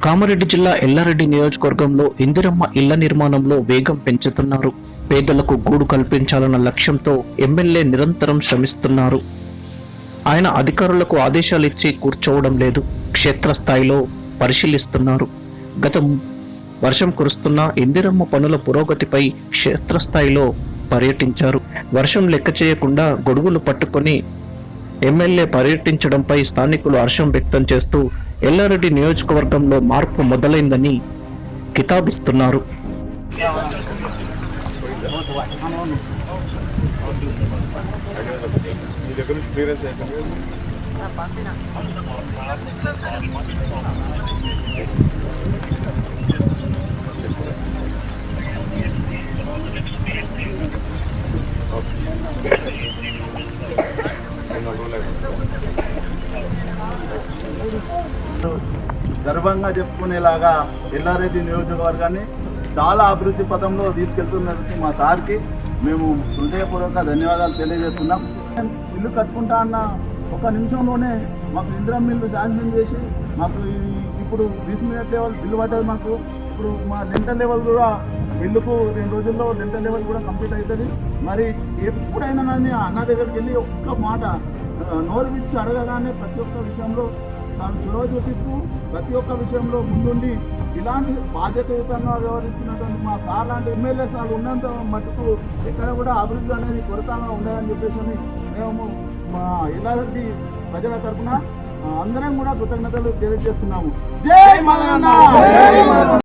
కామారెడ్డి జిల్లా ఎల్లారెడ్డి నియోజకవర్గంలో ఇందిరమ్మ ఇళ్ల నిర్మాణంలో వేగం పెంచుతున్నారు. పేదలకు గూడు కల్పించాలన్న లక్ష్యంతో ఎమ్మెల్యే నిరంతరం శ్రమిస్తున్నారు. ఆయన అధికారులకు ఆదేశాలు ఇచ్చి కూర్చోవడం లేదు, క్షేత్రస్థాయిలో పరిశీలిస్తున్నారు. గత వర్షం కురుస్తున్న ఇందిరమ్మ పనుల పురోగతిపై క్షేత్రస్థాయిలో పర్యటించారు. వర్షం లెక్క చేయకుండా గొడుగులు పట్టుకొని ఎమ్మెల్యే పర్యటించడంపై స్థానికులు హర్షం వ్యక్తం చేస్తూ ఎల్లారెడ్డి నియోజకవర్గంలో మార్పు మొదలైందని కితాబిస్తున్నారు. గర్వంగా చెప్పుకునేలాగా ఎల్లారెడ్డి నియోజకవర్గాన్ని చాలా అభివృద్ధి పథంలో తీసుకెళ్తున్నందుకు మా సార్కి మేము హృదయపూర్వక ధన్యవాదాలు తెలియజేస్తున్నాం. ఇల్లు కట్టుకుంటా అన్న ఒక నిమిషంలోనే మాకు ఇందిరమ్మ ఇల్లు శాంక్షన్ చేసి మాకు ఇప్పుడు బీసీమీనట్ లెవెల్ బిల్లు పడ్డది. మాకు ఇప్పుడు మా లెంటర్ లెవెల్ కూడా బిల్లుకు 2 రోజుల్లో లెంటర్ లెవెల్ కూడా కంప్లీట్ అవుతుంది. మరి ఎప్పుడైనా నన్ను అన్న దగ్గరికి వెళ్ళి ఒక్క మాట నోరు విచ్చి అడగగానే ప్రతి ఒక్క విషయంలో తాను చొరవ చూపిస్తూ ప్రతి ఒక్క విషయంలో ముందుండి ఇలాంటి బాధ్యతాయుతంగా వ్యవహరిస్తున్నటువంటి మా సార్ లాంటి ఎమ్మెల్యే సార్ ఉన్నంత మటుకు ఎక్కడ కూడా అభివృద్ధి అనేది కొరతగా ఉండదని చెప్పేసి మేము మా ఎల్లారెడ్డి ప్రజల తరఫున అందరం కూడా కృతజ్ఞతలు తెలియజేస్తున్నాము. జై మదనన్న.